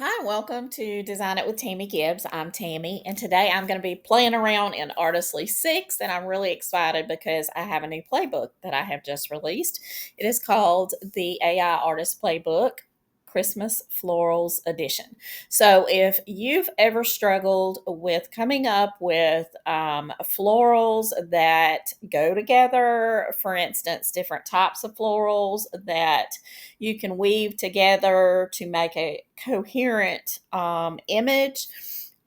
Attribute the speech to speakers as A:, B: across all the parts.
A: Hi, welcome to Design It with Tammy Gibbs. I'm Tammy, and today I'm going to be playing around in Artistly 6, and I'm really excited because I have a new playbook that I have just released. It is called the AI Artist Playbook Christmas Florals Edition. So, if you've ever struggled with coming up with florals that go together, for instance, different types of florals that you can weave together to make a coherent image.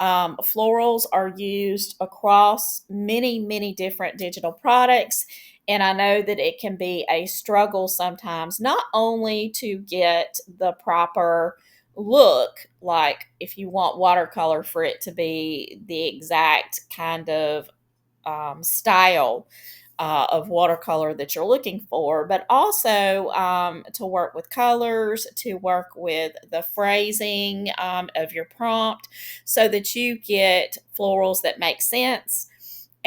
A: Florals are used across many different digital products. And I know that it can be a struggle sometimes, not only to get the proper look, like if you want watercolor for it to be the exact kind of style of watercolor that you're looking for, but also to work with colors, to work with the phrasing of your prompt so that you get florals that make sense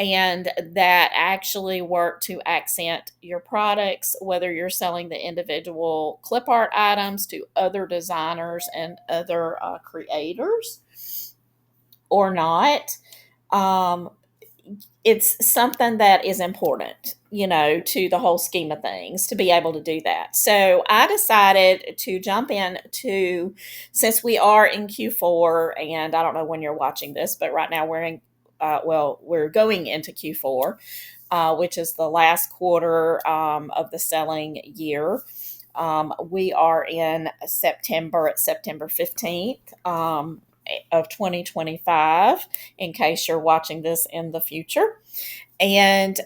A: and that actually work to accent your products, whether you're selling the individual clip art items to other designers and other creators or not. Um, it's something that is important, to the whole scheme of things to be able to do that. So I decided to jump in to, since we are in Q4, and I don't know when you're watching this, but right now we're going into Q4, which is the last quarter of the selling year. We are in September, it's September 15th. Of 2025, in case you're watching this in the future. And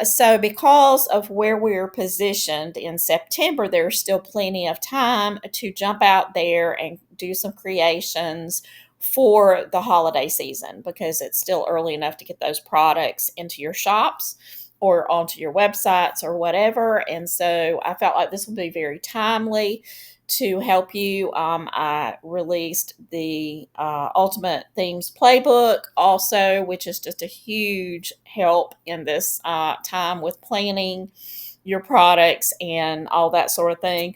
A: so, because of where we're positioned in September, there's still plenty of time to jump out there and do some creations for the holiday season because it's still early enough to get those products into your shops or onto your websites or whatever. And so, I felt like this would be very timely to help you. I released the Ultimate Themes Playbook also, which is just a huge help in this time with planning your products and all that sort of thing.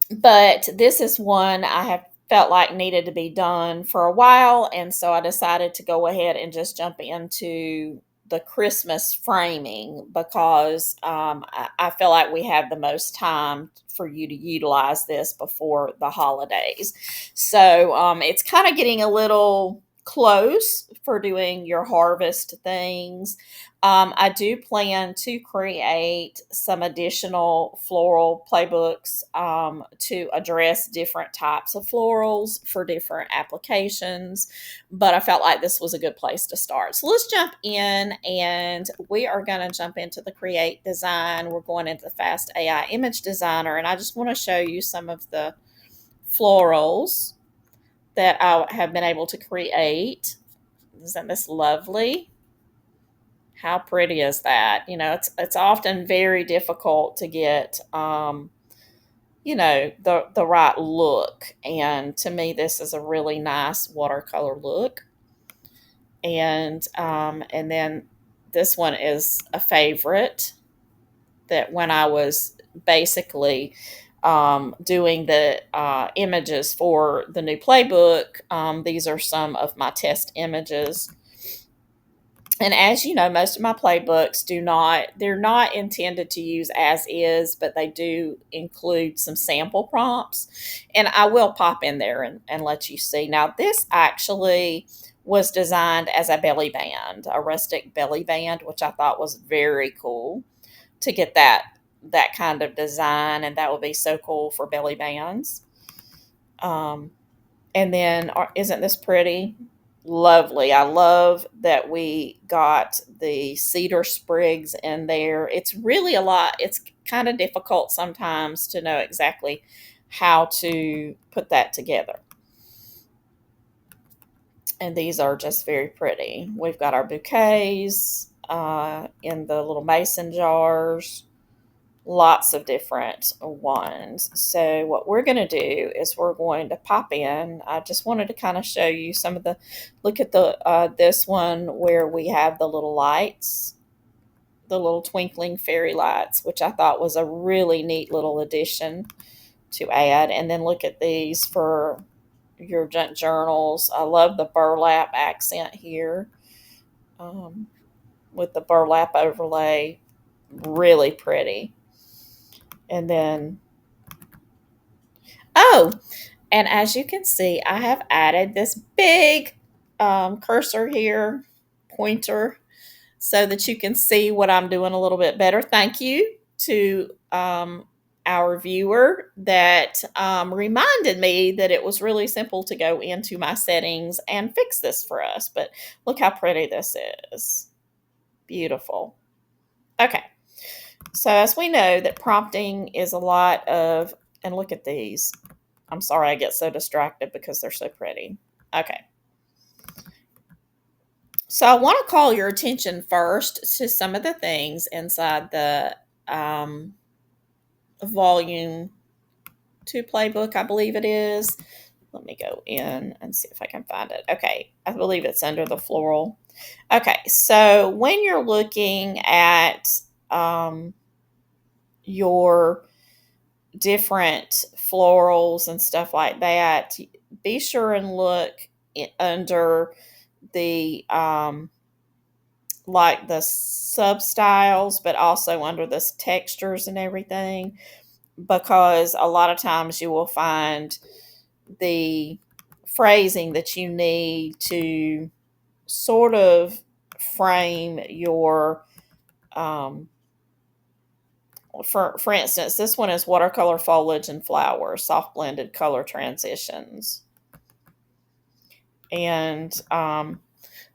A: But this is one I have felt like needed to be done for a while. And so I decided to go ahead and just jump into the Christmas framing because I feel like we have the most time for you to utilize this before the holidays. So it's kind of getting a little close for doing your harvest things. I do plan to create some additional floral playbooks to address different types of florals for different applications, but I felt like this was a good place to start. So let's jump in, and we are going to jump into the Create Design. We're going into the Fast AI Image Designer, and I just want to show you some of the florals that I have been able to create. Isn't this lovely? How pretty is that? It's often very difficult to get the right look. And to me, this is a really nice watercolor look. And then this one is a favorite that when I was basically doing the images for the new playbook, these are some of my test images. And as you know, most of my playbooks they're not intended to use as is, but they do include some sample prompts. And I will pop in there and let you see. Now, this actually was designed as a belly band, a rustic belly band, which I thought was very cool to get that kind of design. And that would be so cool for belly bands. And then, isn't this pretty? Lovely. I love that we got the cedar sprigs in there. It's really a lot. It's kind of difficult sometimes to know exactly how to put that together. And these are just very pretty. We've got our bouquets in the little mason jars. Lots of different ones. So what we're going to do is we're going to pop in. I just wanted to kind of show you some of the, look at the this one where we have the little lights, the little twinkling fairy lights, which I thought was a really neat little addition to add. And then look at these for your journals. I love the burlap accent here, um, with the burlap overlay. Really pretty. And then, oh, and as you can see, I have added this big cursor here, pointer, so that you can see what I'm doing a little bit better. Thank you to our viewer that reminded me that it was really simple to go into my settings and fix this for us. But look how pretty this is. Beautiful. Okay. So as we know that prompting is a lot of, and look at these. I'm sorry I get so distracted because they're so pretty. Okay. So I want to call your attention first to some of the things inside the um, volume 2 playbook, I believe it is. Let me go in and see if I can find it. Okay, I believe it's under the floral. Okay, so when you're looking at your different florals and stuff like that, be sure and look under the like the sub styles, but also under the textures and everything, because a lot of times you will find the phrasing that you need to sort of frame your for instance, this one is watercolor foliage and flowers, soft blended color transitions. And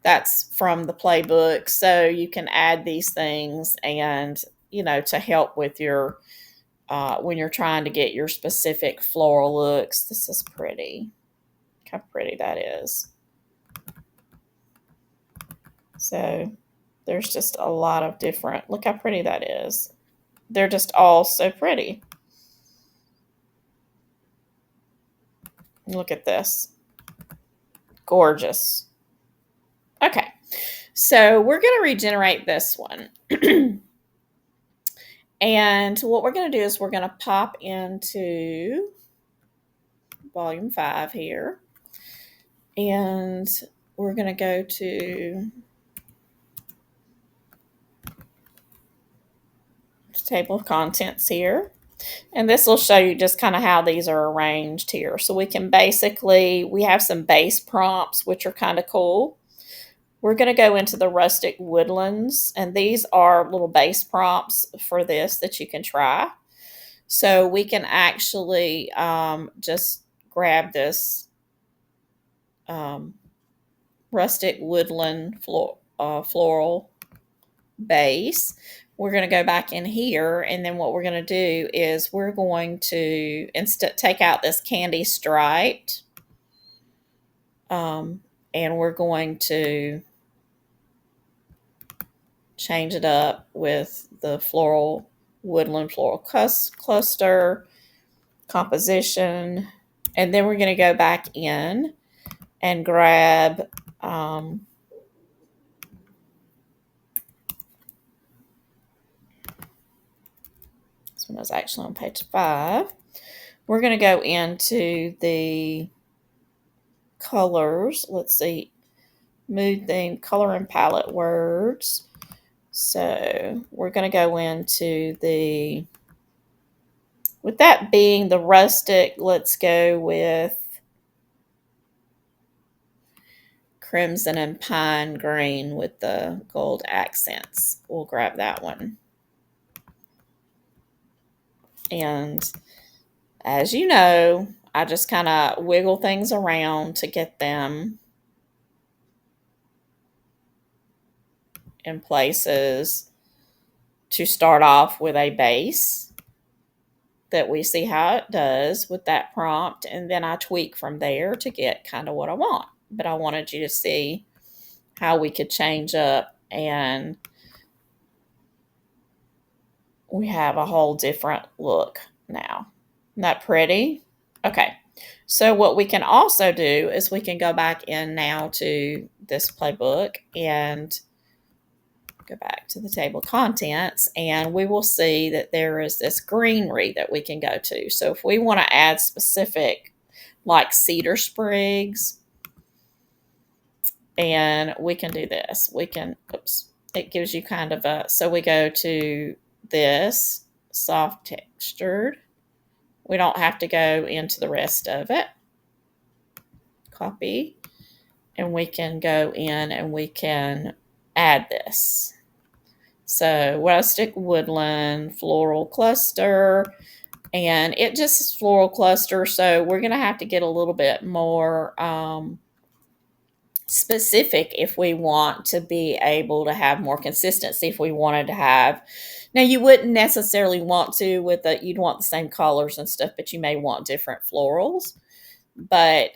A: that's from the playbook. So you can add these things and, to help with your, when you're trying to get your specific floral looks. This is pretty. Look how pretty that is. So there's just a lot of different, look how pretty that is. They're just all so pretty. Look at this. Gorgeous. Okay, so we're going to regenerate this one. And what we're going to do is we're going to pop into volume 5 here. And we're going to go to the table of contents here. And this will show you just kind of how these are arranged here. So we can basically, we have some base prompts, which are kind of cool. We're going to go into the rustic woodlands, and these are little base prompts for this that you can try. So we can actually just grab this rustic woodland floral base. We're going to go back in here, and then what we're going to do is we're going to take out this candy striped, and we're going to change it up with the floral woodland floral cluster composition, and then we're going to go back in and grab this one is actually on page 5. We're going to go into the colors. Let's see, mood theme, color and palette words. So we're going to go into the, with that being the rustic, let's go with crimson and pine green with the gold accents. We'll grab that one. And as you know, I just kind of wiggle things around to get them in places to start off with a base that we see how it does with that prompt, and then I tweak from there to get kind of what I want. But I wanted you to see how we could change up, and we have a whole different look now. Isn't that pretty? Okay, so what we can also do is we can go back in now to this playbook and go back to the table of contents, and we will see that there is this greenery that we can go to. So if we want to add specific like cedar sprigs. And we can do this. We can, oops, it gives you kind of a, so we go to this soft textured. We don't have to go into the rest of it. Copy. And we can go in and we can add this. So rustic woodland floral cluster, and it just is floral cluster. So we're going to have to get a little bit more specific if we want to be able to have more consistency. If we wanted to have, now you wouldn't necessarily want to with the, you'd want the same colors and stuff, but you may want different florals. But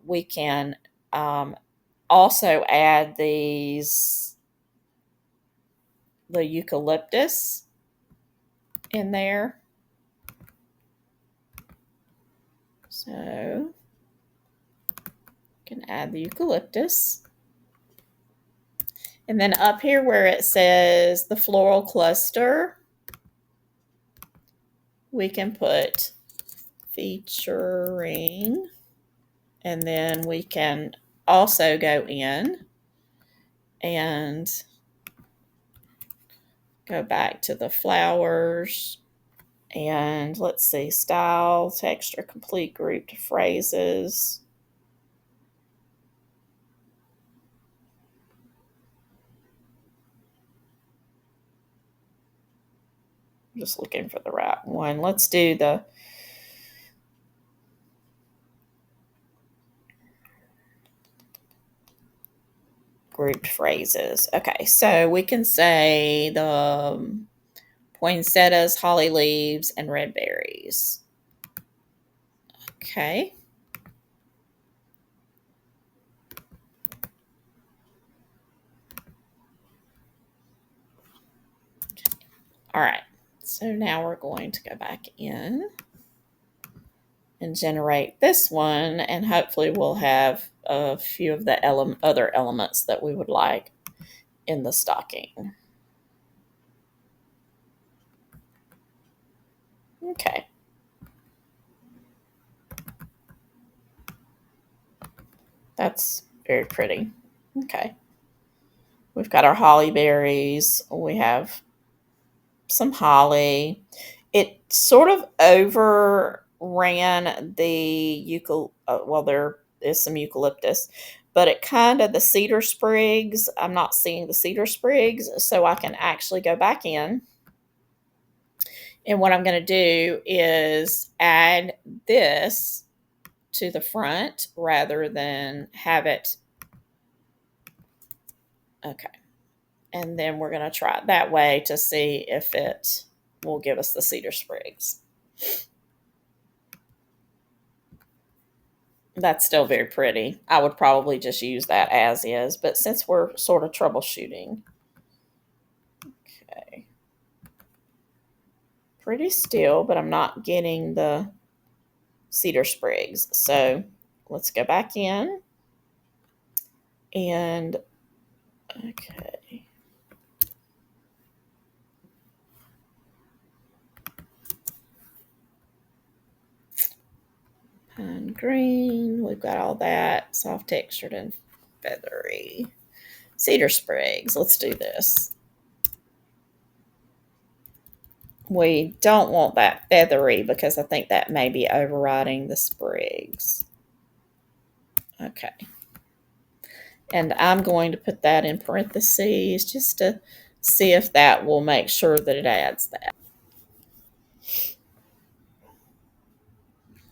A: we can also add these, the eucalyptus in there. So can add the eucalyptus. And then up here where it says the floral cluster, we can put featuring, and then we can also go in and go back to the flowers, and let's see, style, texture, complete grouped phrases. I'm just looking for the right one. Let's do the grouped phrases. Okay, so we can say the poinsettias, holly leaves, and red berries. Okay. All right, so now we're going to go back in and generate this one, and hopefully we'll have a few of the other elements that we would like in the stocking. Okay. That's very pretty. Okay. We've got our holly berries. We have some holly. It sort of overran the well, there is some eucalyptus, but it kind of, the cedar sprigs, I'm not seeing the cedar sprigs, so I can actually go back in. And what I'm going to do is add this to the front rather than have it. Okay. And then we're going to try it that way to see if it will give us the cedar sprigs. That's still very pretty. I would probably just use that as is, but since we're sort of troubleshooting. Okay. Pretty still, but I'm not getting the cedar sprigs. So let's go back in and, okay. Pine green, we've got all that, soft textured and feathery. Cedar sprigs, let's do this. We don't want that feathery because I think that may be overriding the sprigs. Okay. And I'm going to put that in parentheses just to see if that will make sure that it adds that.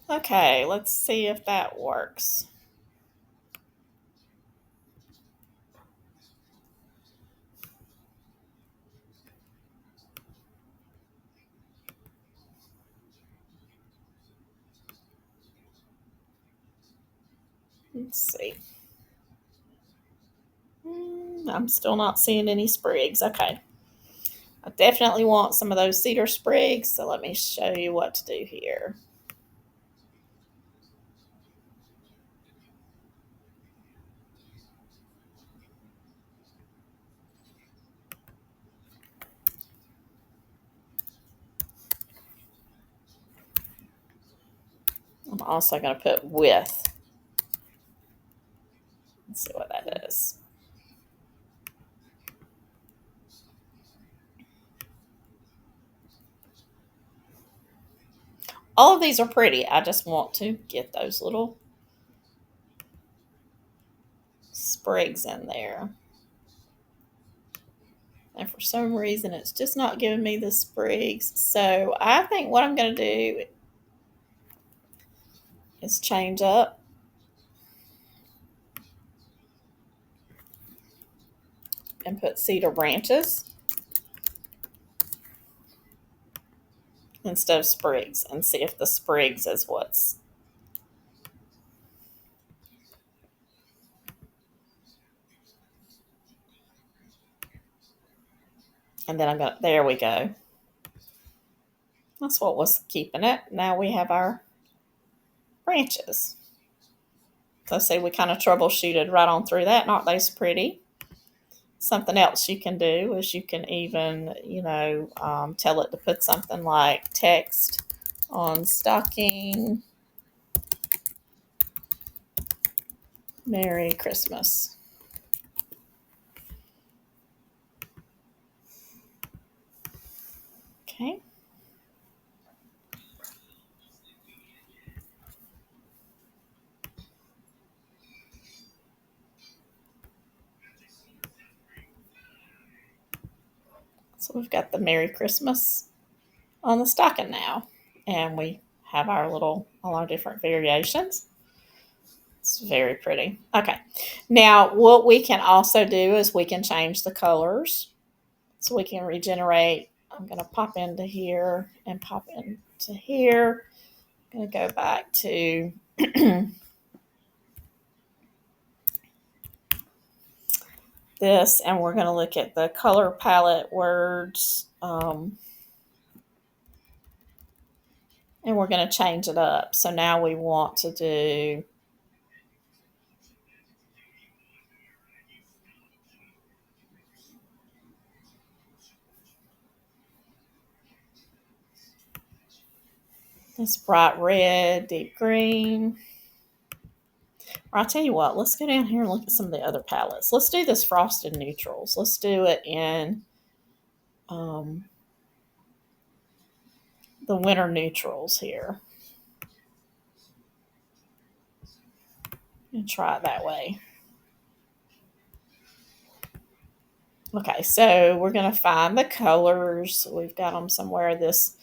A: Okay, let's see if that works. Let's see. I'm still not seeing any sprigs. Okay. I definitely want some of those cedar sprigs, so let me show you what to do here. I'm also going to put with. Let's see what that is. All of these are pretty. I just want to get those little sprigs in there. And for some reason, it's just not giving me the sprigs. So I think what I'm going to do is change up and put cedar branches instead of sprigs and see if the sprigs is what's. And then I'm going to, there we go. That's what was keeping it. Now we have our branches. So see, we kind of troubleshooted right on through that. Aren't those pretty? Something else you can do is you can even, tell it to put something like text on stocking, Merry Christmas. Okay. So we've got the Merry Christmas on the stocking now. And we have all our different variations. It's very pretty. Okay. Now, what we can also do is we can change the colors. So we can regenerate. I'm going to pop into here and pop into here. I'm going to go back to this, and we're going to look at the color palette words. And we're going to change it up. So now we want to do this bright red, deep green. Or I'll tell you what, let's go down here and look at some of the other palettes. Let's do this frosted neutrals. Let's do it in the winter neutrals here. And try it that way. Okay, so we're going to find the colors. We've got them somewhere, this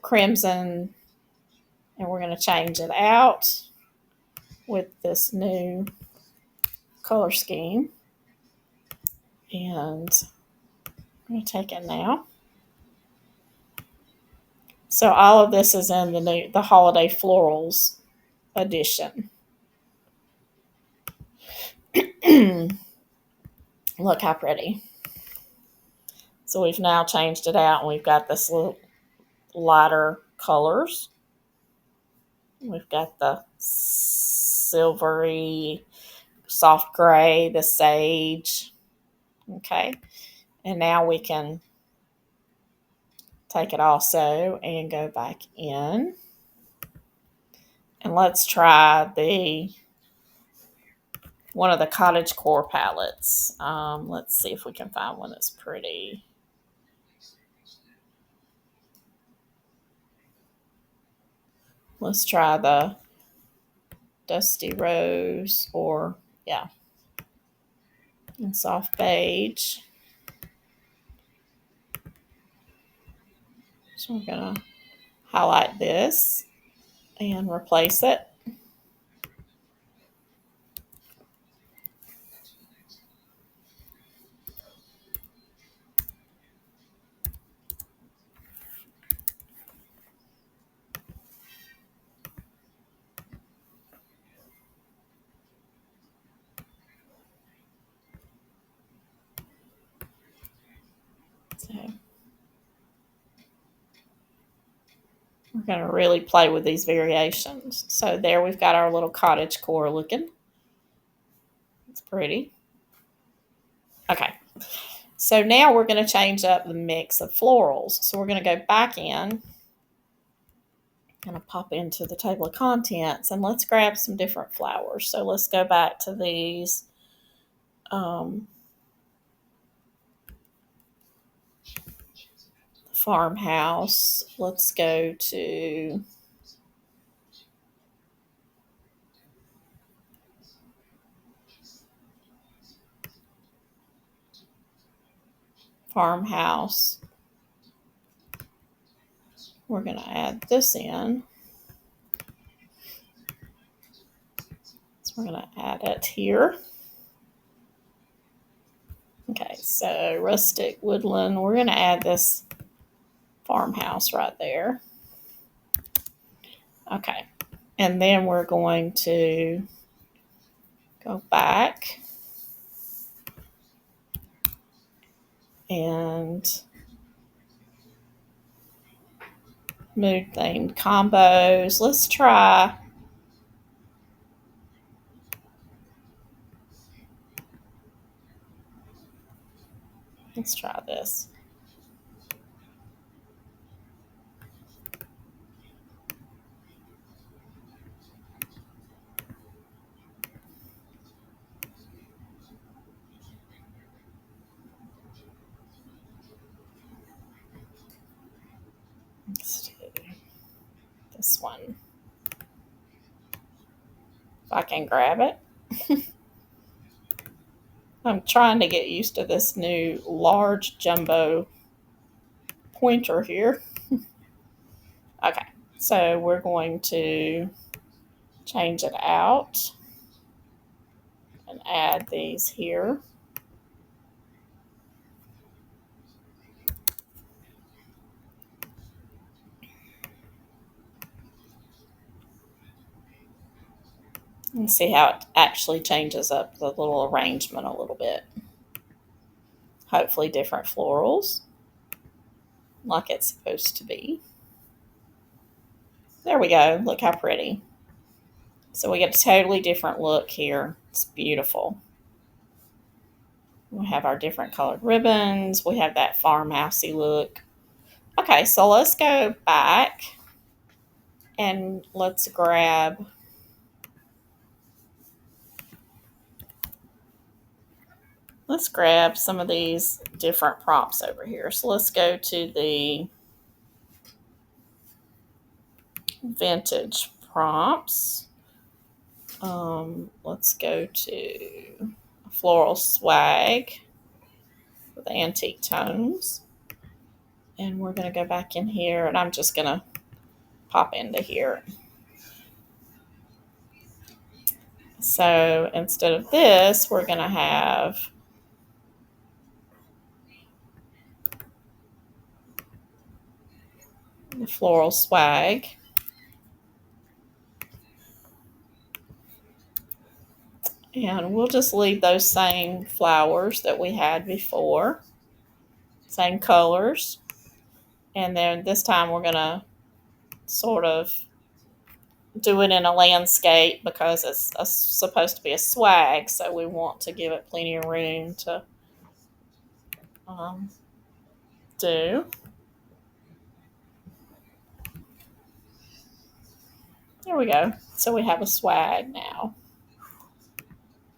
A: crimson, and we're going to change it out with this new color scheme. And I'm going to take it now. So all of this is in the Holiday Florals Edition. Look how pretty. So we've now changed it out, and we've got this little lighter colors. We've got the silvery, soft gray, the sage. Okay. And now we can take it also and go back in. And let's try one of the cottage core palettes. Let's see if we can find one that's pretty. Let's try the Dusty Rose and Soft Beige. So we're going to highlight this and replace it. So we're going to really play with these variations. So there we've got our little cottage core looking. It's pretty. Okay. So now we're going to change up the mix of florals. So we're going to go back in Going to pop into the table of contents and let's grab some different flowers. So let's go back to these farmhouse. Let's go to farmhouse. We're going to add this in. So we're going to add it here. Okay, so rustic woodland. We're going to add this farmhouse right there. Okay, and then we're going to go back and mood themed combos. Let's try this. Let's do this one. If I can grab it. I'm trying to get used to this new large jumbo pointer here. Okay, so we're going to change it out and add these here. And see how it actually changes up the little arrangement a little bit. Hopefully different florals, like it's supposed to be. There we go. Look how pretty. So we get a totally different look here. It's beautiful. We have our different colored ribbons. We have that farmhousey look. Okay, so let's go back and let's grab some of these different prompts over here. So let's go to the vintage prompts. Let's go to floral swag with antique tones. And we're going to go back in here and I'm just going to pop into here. So instead of this, we're going to have the floral swag. And we'll just leave those same flowers that we had before, same colors. And then this time we're going to sort of do it in a landscape because it's supposed to be a swag. So we want to give it plenty of room to do. There we go. So we have a swag now.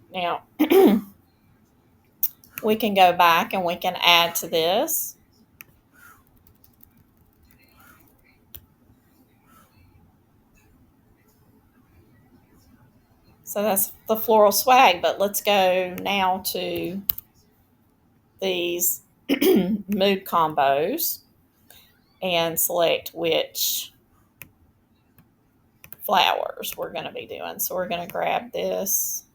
A: Now, we can go back and we can add to this. So that's the floral swag, but let's go now to these mood combos and select which flowers we're going to be doing. So we're going to grab this.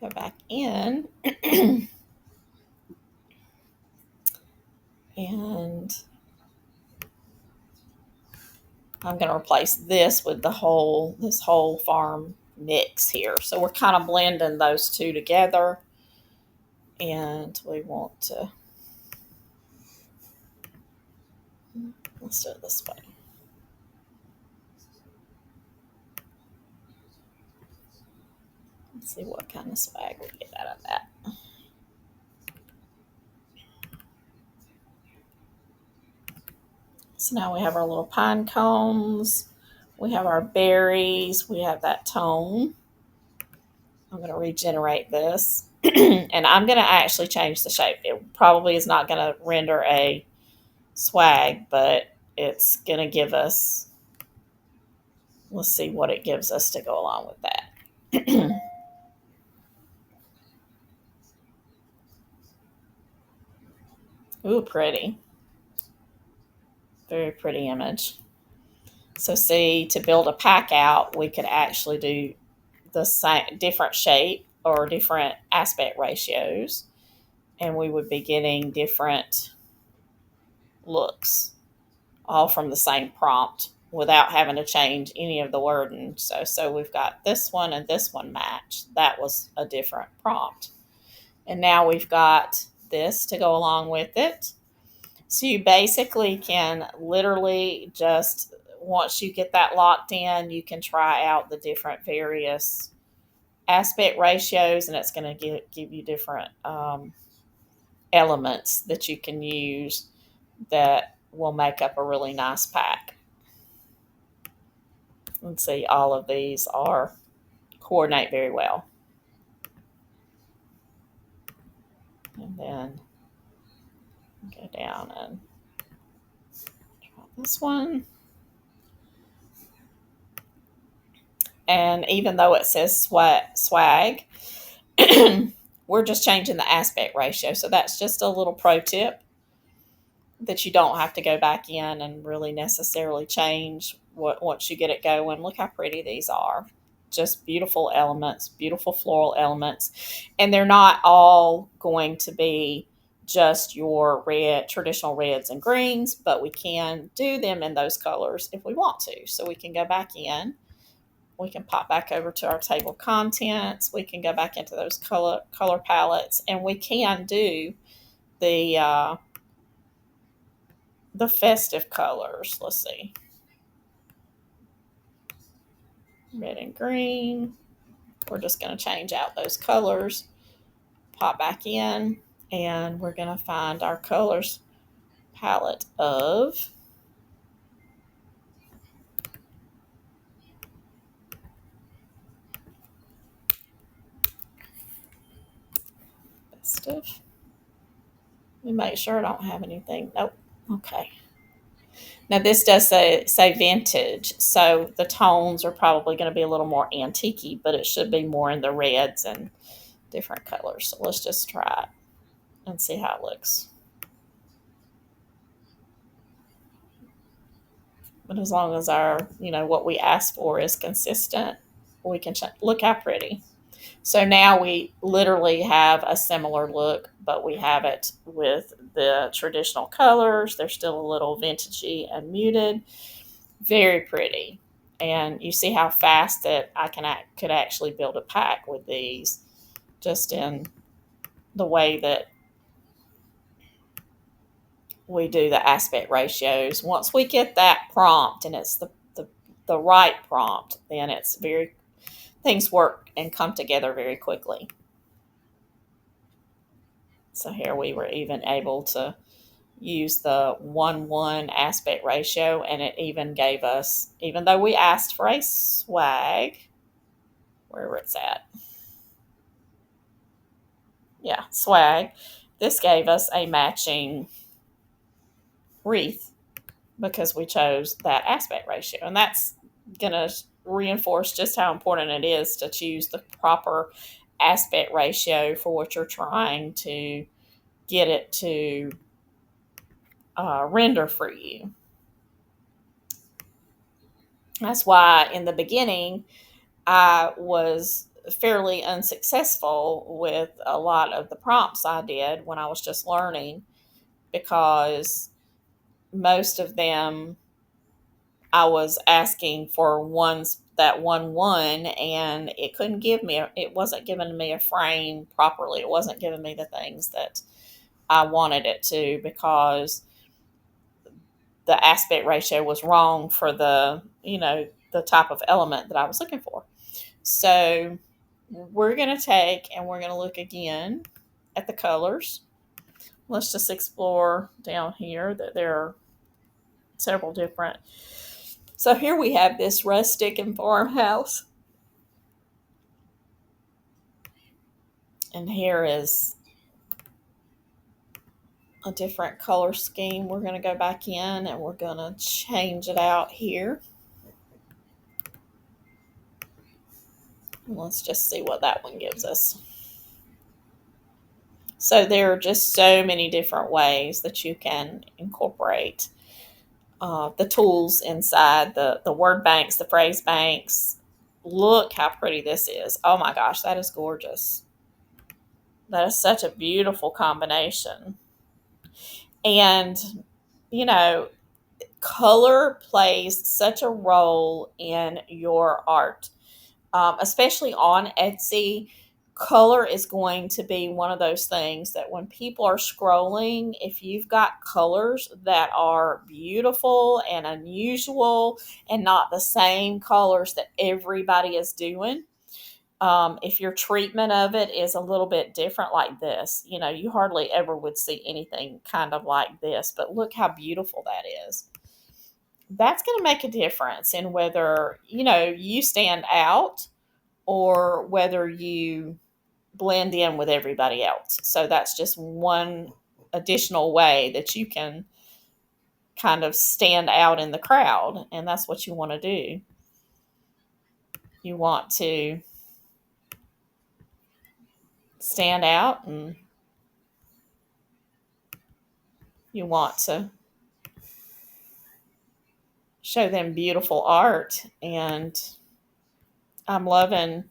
A: Go back in and I'm going to replace this with this whole farm mix here. So we're kind of blending those two together and we want to, let's do it this way. Let's see what kind of swag we get out of that. So now we have our little pine cones. We have our berries. We have that tone. I'm going to regenerate this. And I'm going to actually change the shape. It probably is not going to render a swag, but it's going to give us, let's see what it gives us to go along with that. Ooh, pretty. Very pretty image. So see, to build a pack out, we could actually do the same, different shape or different aspect ratios, and we would be getting different looks, all from the same prompt without having to change any of the wording. So we've got this one and this one match. That was a different prompt. And now we've got this to go along with it. So you basically can literally just, once you get that locked in, you can try out the different various aspect ratios, and it's going to give you different elements that you can use that will make up a really nice pack. Let's see, all of these are coordinate very well. And then go down and try this one. And even though it says swag, we're just changing the aspect ratio. So that's just a little pro tip that you don't have to go back in and really necessarily change once you get it going. Look how pretty these are. Just beautiful elements, beautiful floral elements. And they're not all going to be just your traditional reds and greens, but we can do them in those colors if we want to. So we can go back in. We can pop back over to our table of contents. We can go back into those color palettes, and we can do the festive colors. Let's see. Red and green. We're just going to change out those colors, pop back in, and we're going to find our colors palette of festive. Let me make sure I don't have anything. Nope. Okay. Now this does say vintage, so the tones are probably going to be a little more antique-y, but it should be more in the reds and different colors. So let's just try it and see how it looks. But as long as our, what we asked for is consistent, we can look how pretty. So now we literally have a similar look, but we have it with the traditional colors. They're still a little vintagey and muted. Very pretty. And you see how fast that could actually build a pack with these, just in the way that we do the aspect ratios. Once we get that prompt and it's the right prompt, then it's things work and come together very quickly. So here we were even able to use the 1:1 aspect ratio, and it even gave us, even though we asked for a swag, wherever it's at. Yeah, swag. This gave us a matching wreath because we chose that aspect ratio. And that's going to reinforce just how important it is to choose the proper aspect ratio for what you're trying to get it to render for you. That's why in the beginning I was fairly unsuccessful with a lot of the prompts I did when I was just learning, because most of them I was asking for that 1:1, and it wasn't giving me a frame properly. It wasn't giving me the things that I wanted it to, because the aspect ratio was wrong for the type of element that I was looking for. So we're going to take and we're going to look again at the colors. Let's just explore down here that there are several different. So here we have this rustic and farmhouse. And here is a different color scheme. We're going to go back in and we're going to change it out here. Let's just see what that one gives us. So there are just so many different ways that you can incorporate the tools inside the word banks, the phrase banks. Look how pretty this is. Oh my gosh, that is gorgeous. That is such a beautiful combination. And, you know, color plays such a role in your art, especially on Etsy. Color is going to be one of those things that when people are scrolling, if you've got colors that are beautiful and unusual and not the same colors that everybody is doing, if your treatment of it is a little bit different like this, you hardly ever would see anything kind of like this, but look how beautiful that is. That's going to make a difference in whether, you stand out or whether you blend in with everybody else. So that's just one additional way that you can kind of stand out in the crowd. And that's what you want to do. You want to stand out and you want to show them beautiful art. And I'm loving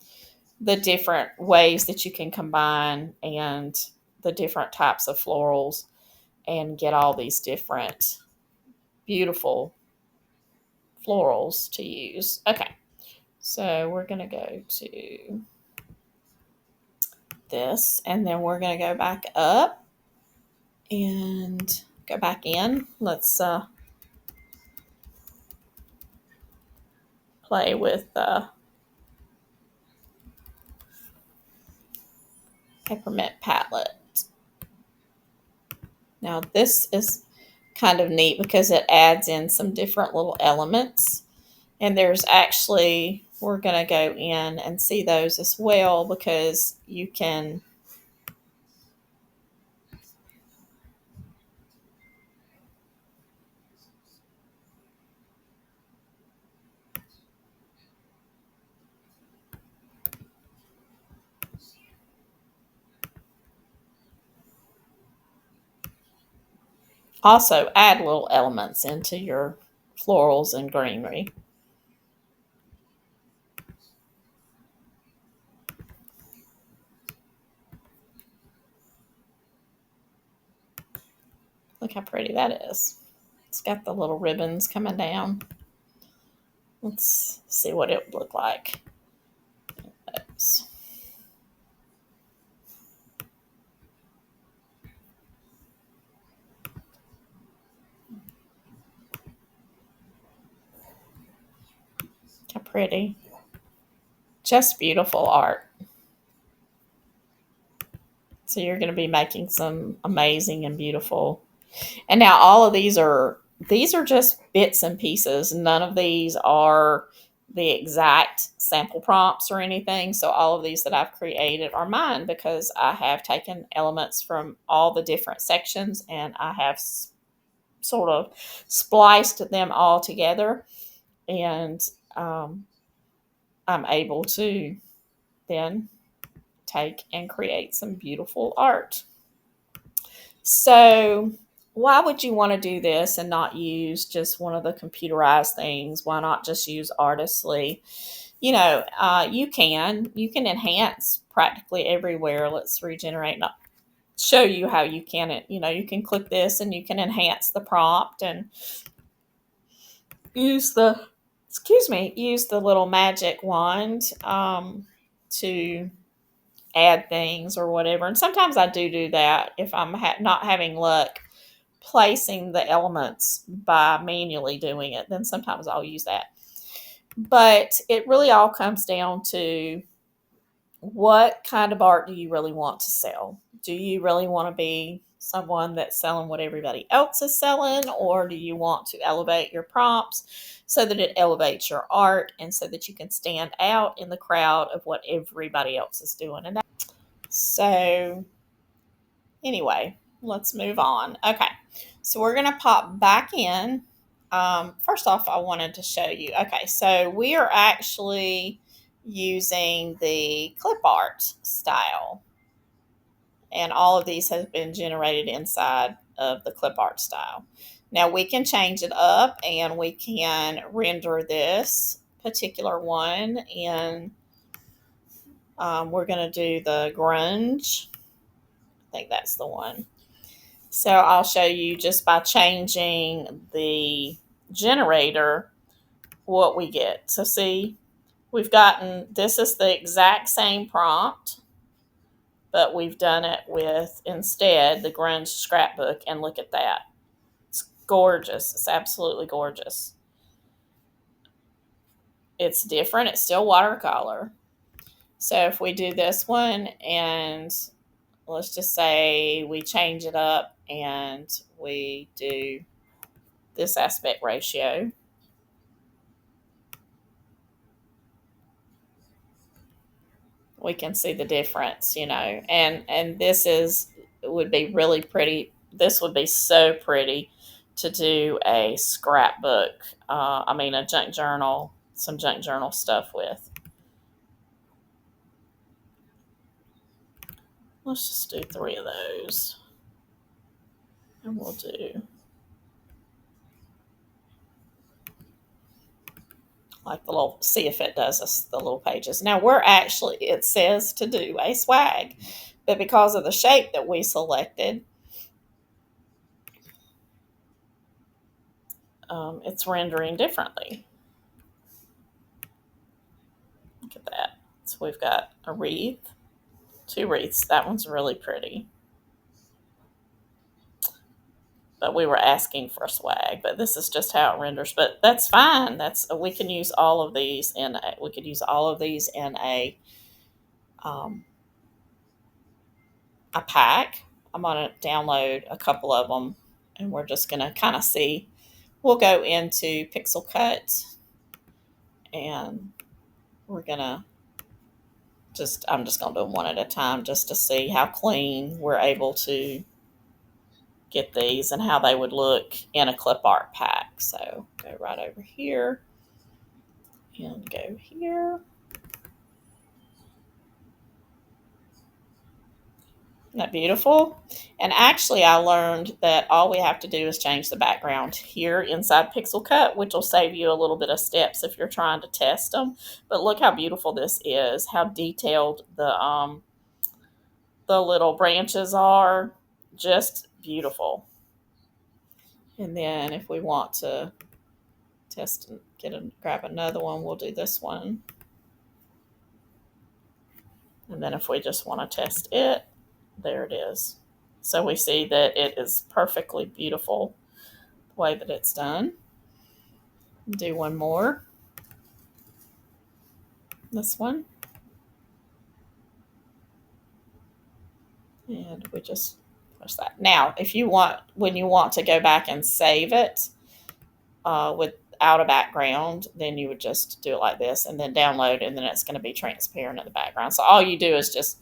A: the different ways that you can combine and the different types of florals and get all these different beautiful florals to use. Okay, so we're going to go to this and then we're going to go back up and go back in. Let's play with peppermint palette. Now this is kind of neat because it adds in some different little elements, and there's actually, we're going to go in and see those as well because you can also add little elements into your florals and greenery. Look how pretty that is. It's got the little ribbons coming down. Let's see what it would look like. Oops. How pretty. Just beautiful art. So you're going to be making some amazing and beautiful. And now all of these are just bits and pieces. None of these are the exact sample prompts or anything. So all of these that I've created are mine because I have taken elements from all the different sections and I have sort of spliced them all together. And I'm able to then take and create some beautiful art. So why would you want to do this and not use just one of the computerized things? Why not just use Artistly? You can enhance practically everywhere. Let's regenerate and show you how you can. You can click this and you can enhance the prompt and use the little magic wand to add things or whatever. And sometimes I do that if I'm not having luck placing the elements by manually doing it, then sometimes I'll use that. But it really all comes down to what kind of art do you really want to sell? Do you really want to be someone that's selling what everybody else is selling, or do you want to elevate your prompts so that it elevates your art and so that you can stand out in the crowd of what everybody else is doing? And so anyway, let's move on. Okay, so we're going to pop back in. First off, I wanted to show you. Okay, so we are actually using the Clipart style, and all of these have been generated inside of the Clipart style. Now we can change it up and we can render this particular one, and we're going to do the grunge. I think that's the one. So I'll show you just by changing the generator what we get. So see, we've gotten, this is the exact same prompt, but we've done it with instead the grunge scrapbook, and look at that. It's gorgeous. It's absolutely gorgeous. It's different. It's still watercolor. So if we do this one, and let's just say we change it up and we do this aspect ratio, we can see the difference, and this would be really pretty. This would be so pretty to do a scrapbook. I mean, a junk journal, some junk journal stuff with. Let's just do 3 of those, and we'll do like the little, see if it does us the little pages. Now we're actually, it says to do a swag, but because of the shape that we selected, it's rendering differently. Look at that. So we've got a wreath, 2 wreaths. That one's really pretty. But we were asking for swag, but this is just how it renders. But that's fine. We can use all of these in a pack. I'm going to download a couple of them, and we're just going to kind of see. We'll go into Pixel Cut, and we're going to I'm just going to do them one at a time just to see how clean we're able to get these and how they would look in a clip art pack. So go right over here and go here. Isn't that beautiful? And actually, I learned that all we have to do is change the background here inside Pixel Cut, which will save you a little bit of steps if you're trying to test them. But look how beautiful this is, how detailed the little branches are. Just beautiful. And then if we want to test and grab another one, we'll do this one. And then if we just want to test it, there it is. So we see that it is perfectly beautiful the way that it's done. Do one more. This one. And we just push that. Now, when you want to go back and save it without a background, then you would just do it like this and then download, and then it's going to be transparent in the background. So all you do is just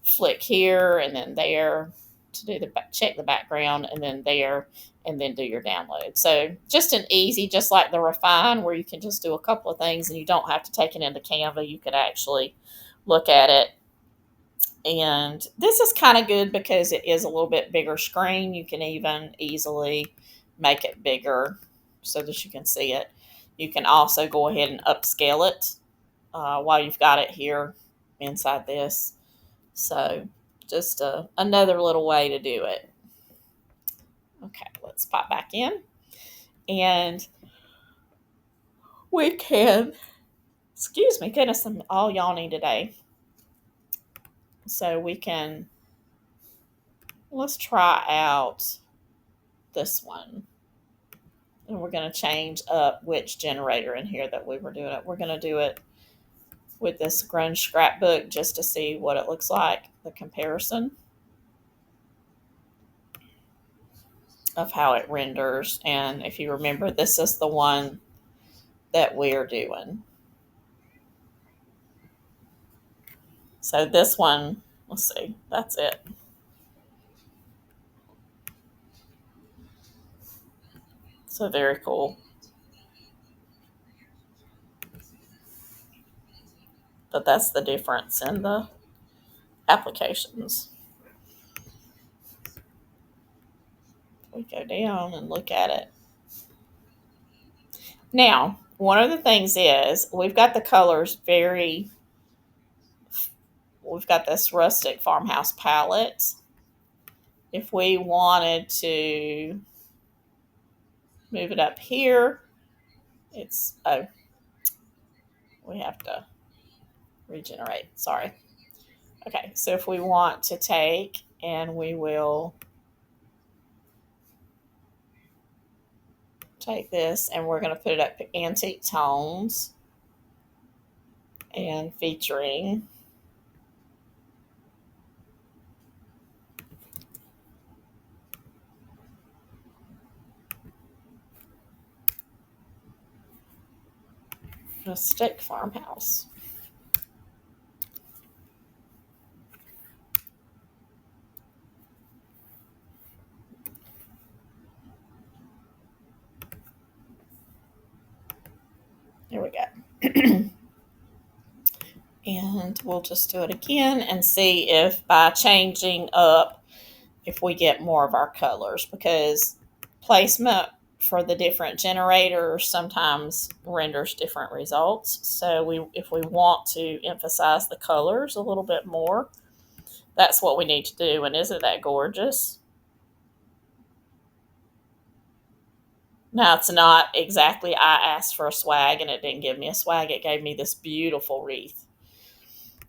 A: flick here and then there to do check the background, and then there, and then do your download. So just an easy, just like the refine, where you can just do a couple of things and you don't have to take it into Canva. You could actually look at it. And this is kind of good because it is a little bit bigger screen. You can even easily make it bigger so that you can see it. You can also go ahead and upscale it while you've got it here inside this. So just another little way to do it. Okay, let's pop back in. And we can, excuse me, goodness, I'm all yawning today. So we can, let's try out this one. And we're going to change up which generator in here that we were doing it. We're going to do it with this grunge scrapbook just to see what it looks like, the comparison. of how it renders. And if you remember, this is the one that we're doing. So this one, let's see, that's it. So very cool. But that's the difference in the applications. We go down and look at it. Now, one of the things is we've got the colors we've got this rustic farmhouse palette. If we wanted to move it up here, oh, we have to regenerate. Sorry. Okay, so if we want to take and we will take this and we're going to put it up antique tones and featuring rustic farmhouse. There we go. And we'll just do it again and see if by changing up, if we get more of our colors, because placement for the different generators sometimes renders different results. So if we want to emphasize the colors a little bit more, that's what we need to do. And isn't that gorgeous? Now, it's not exactly, I asked for a swag and it didn't give me a swag. It gave me this beautiful wreath.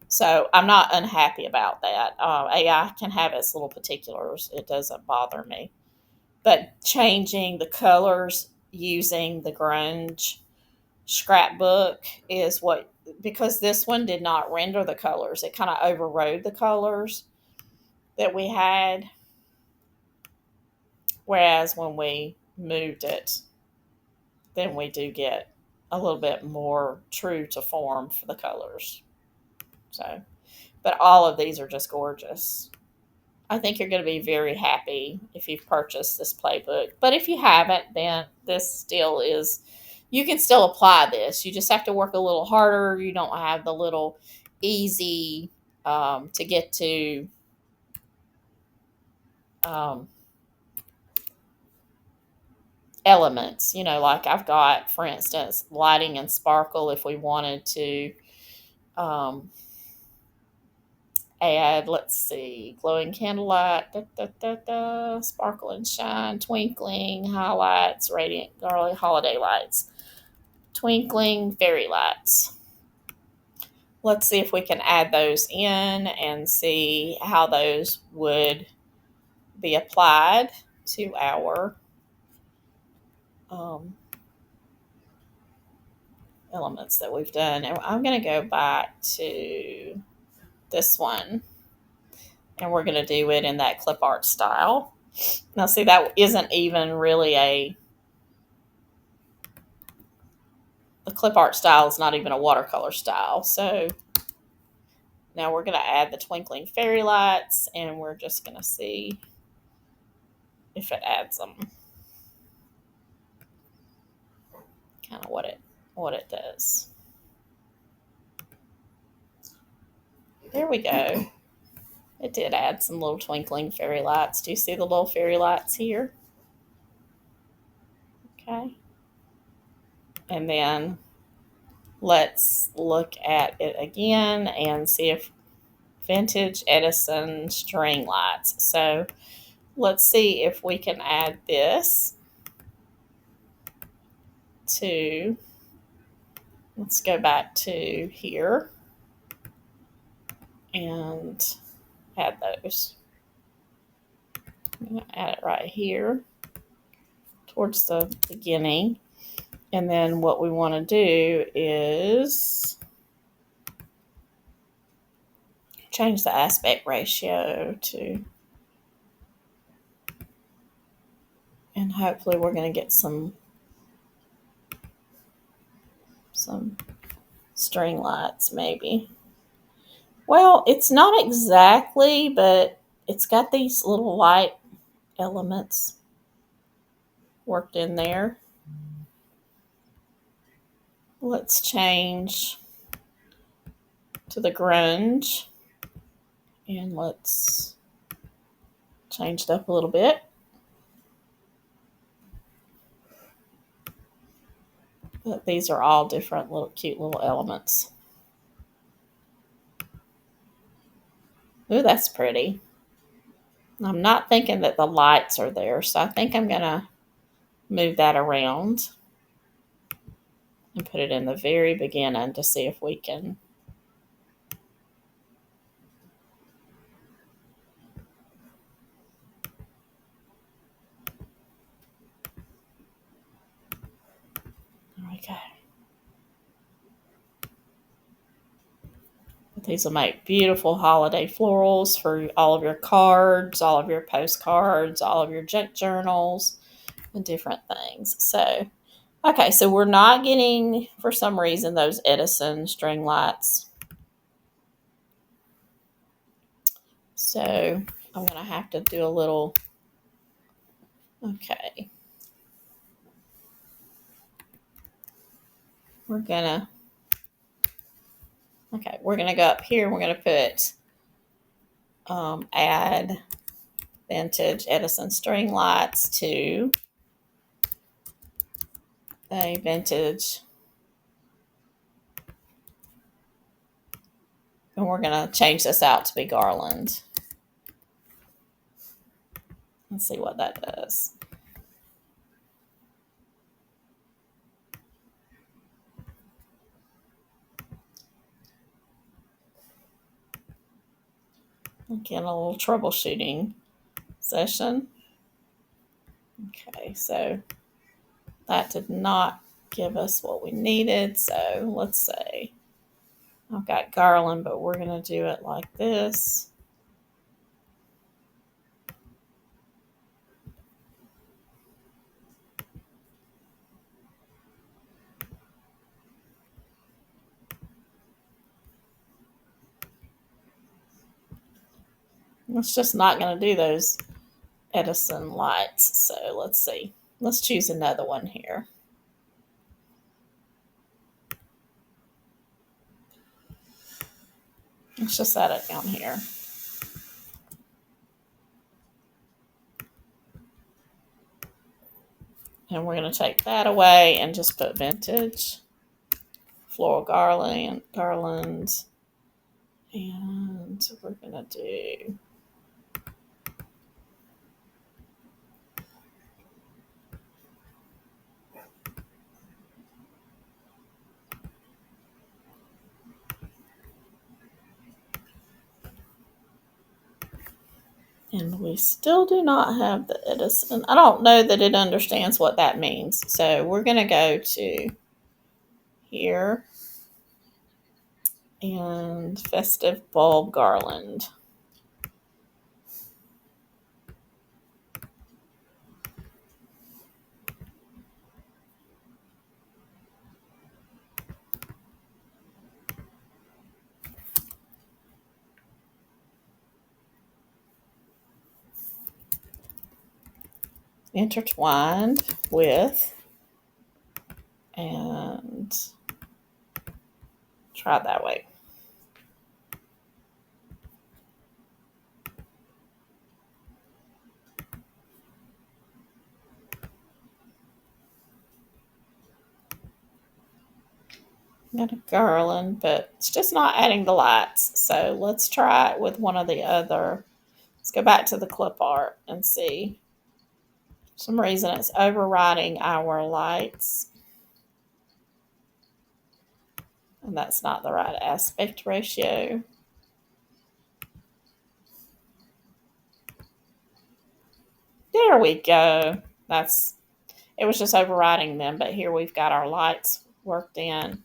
A: So I'm not unhappy about that. AI can have its little particulars. It doesn't bother me. But changing the colors using the grunge scrapbook is what, because this one did not render the colors. It kind of overrode the colors that we had. Whereas when we moved it, then we do get a little bit more true to form for the colors. So, but all of these are just gorgeous. I think you're going to be very happy if you've purchased this playbook. But if you haven't, then this still is, you can still apply this. You just have to work a little harder. You don't have the little easy to get to um, elements. Like I've got, for instance, lighting and sparkle if we wanted to um, add, let's see, glowing candlelight, sparkle and shine, twinkling, highlights, radiant garlic, holiday lights, twinkling, fairy lights. Let's see if we can add those in and see how those would be applied to our elements that we've done. And I'm going to go back to this one and we're going to do it in that clip art style. Now, see, that isn't even really the clip art style is not even a watercolor style. So now we're going to add the twinkling fairy lights and we're just going to see if it adds them. Kind of what it does. There we go. It did add some little twinkling fairy lights. Do you see the little fairy lights here? Okay. And then let's look at it again and see if vintage Edison string lights. So let's see if we can add this to, let's go back to here and add those. I'm going to add it right here towards the beginning. And then what we want to do is change the aspect ratio to And hopefully we're going to get some string lights maybe. Well, it's not exactly, but it's got these little light elements worked in there. Let's change to the grunge and let's change it up a little bit. But these are all different little cute little elements. Ooh, that's pretty. I'm not thinking that the lights are there, so I think I'm going to move that around and put it in the very beginning to see if we can. There we go. But these will make beautiful holiday florals for all of your cards, all of your postcards, all of your junk journals, and different things. So, okay, so we're not getting, for some reason, those Edison string lights. So I'm going to have to do a little, okay. We're going to go up here. We're going to put add vintage Edison string lights to a vintage. And we're going to change this out to be garland. Let's see what that does. Again, a little troubleshooting session. Okay, so that did not give us what we needed. So let's say I've got garland, but we're going to do it like this. It's just not going to do those Edison lights. So let's see. Let's choose another one here. Let's just add it down here. And we're going to take that away and just put vintage floral garland. And we're going to do and we still do not have the Edison. I don't know that it understands what that means. So we're going to go to here and festive bulb garland. Intertwined with, and try it that way. Got a garland, but it's just not adding the lights. So let's try it with one of the other. Let's go back to the Clipart and see. For some reason it's overriding our lights. And that's not the right aspect ratio. There we go. It was just overriding them, but here we've got our lights worked in.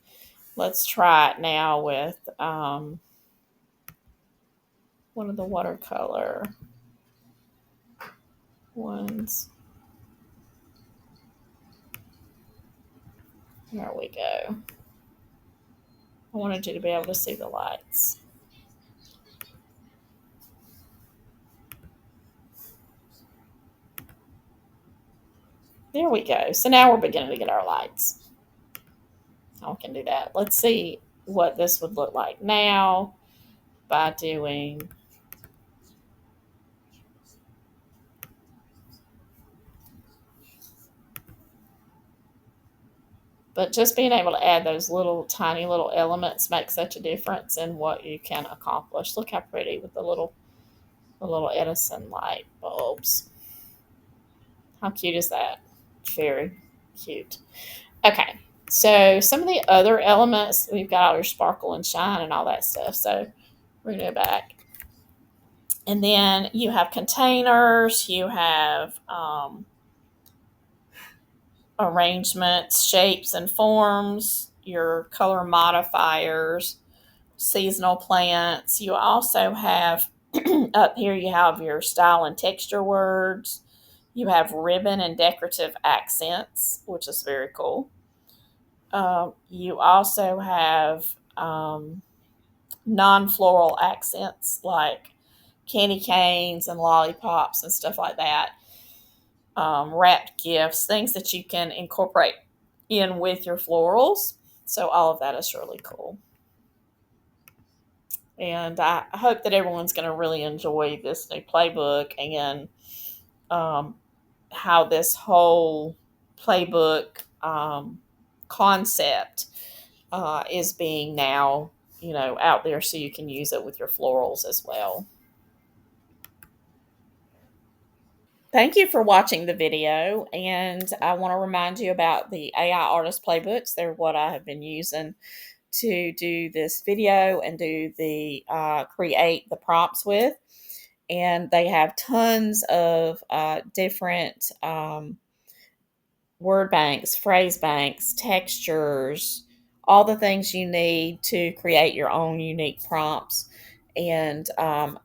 A: Let's try it now with one of the watercolor ones. There we go. I wanted you to be able to see the lights. There we go. So now we're beginning to get our lights. I can do that. Let's see what this would look like now by doing. But just being able to add those little tiny little elements makes such a difference in what you can accomplish. Look how pretty with the little Edison light bulbs. How cute is that? Very cute. Okay, so some of the other elements, we've got all your sparkle and shine and all that stuff. So we're going to go back. And then you have containers, you have arrangements, shapes, and forms, your color modifiers, seasonal plants. You also have up here, you have your style and texture words. You have ribbon and decorative accents, which is very cool. You also have non floral accents like candy canes and lollipops and stuff like that. Wrapped gifts, things that you can incorporate in with your florals. So, all of that is really cool. And I hope that everyone's going to really enjoy this new playbook and um, how this whole playbook concept is being now, out there so you can use it with your florals as well. Thank you for watching the video, and I want to remind you about the AI Artist Playbooks. They're what I have been using to do this video and do the create the prompts with. And they have tons of different word banks, phrase banks, textures, all the things you need to create your own unique prompts and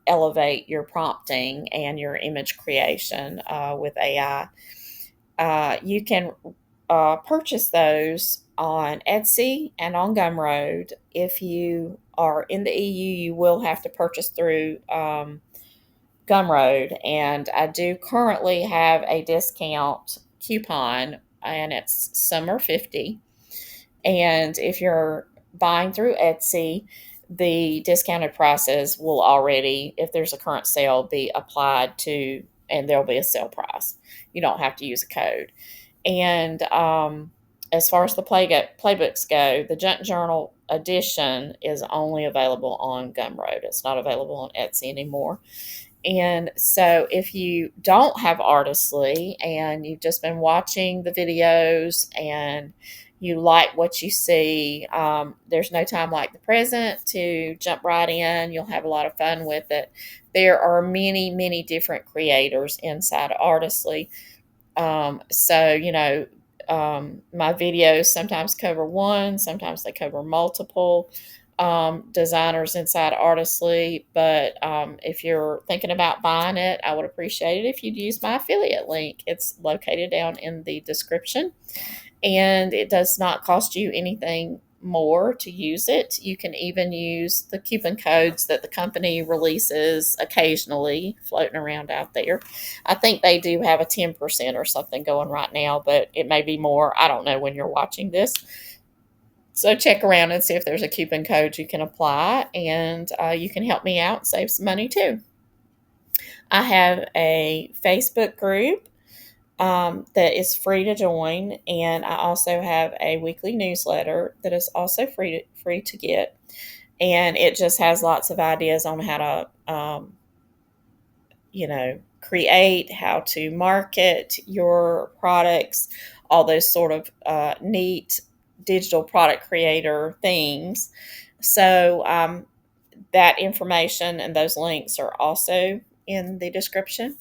A: elevate your prompting and your image creation with AI. You can purchase those on Etsy and on Gumroad. If you are in the EU, you will have to purchase through Gumroad, and I do currently have a discount coupon, and it's summer 50. And if you're buying through Etsy, the discounted prices will already, if there's a current sale, be applied to, and there'll be a sale price. You don't have to use a code. And as far as the playbooks go, the Junk Journal edition is only available on Gumroad. It's not available on Etsy anymore. And so, if you don't have Artistly and you've just been watching the videos and you like what you see, there's no time like the present to jump right in. You'll have a lot of fun with it. There are many, many different creators inside of Artistly. My videos sometimes cover one, sometimes they cover multiple designers inside Artistly. But if you're thinking about buying it, I would appreciate it if you'd use my affiliate link. It's located down in the description, and it does not cost you anything more to use it. You can even use the coupon codes that the company releases occasionally floating around out there. I think they do have a 10% or something going right now, but it may be more. I don't know when you're watching this. So check around and see if there's a coupon code you can apply, and you can help me out and save some money too. I have a Facebook group that is free to join, and I also have a weekly newsletter that is also free to get, and it just has lots of ideas on how to create, how to market your products, all those sort of neat digital product creator things. So that information and those links are also in the description.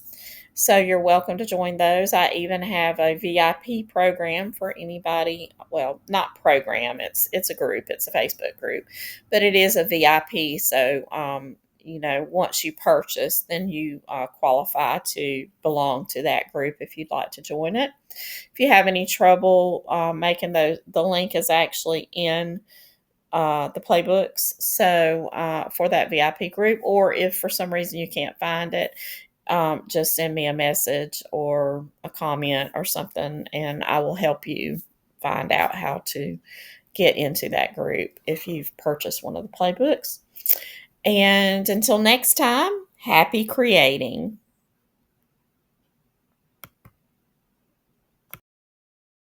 A: So you're welcome to join those. I even have a VIP program for anybody. Well, not program. It's a group. It's a Facebook group, but it is a VIP. So once you purchase, then you qualify to belong to that group if you'd like to join it. If you have any trouble making the link is actually in the Playbooks, so for that VIP group, or if for some reason you can't find it, just send me a message or a comment or something, and I will help you find out how to get into that group if you've purchased one of the Playbooks. And until next time, happy creating.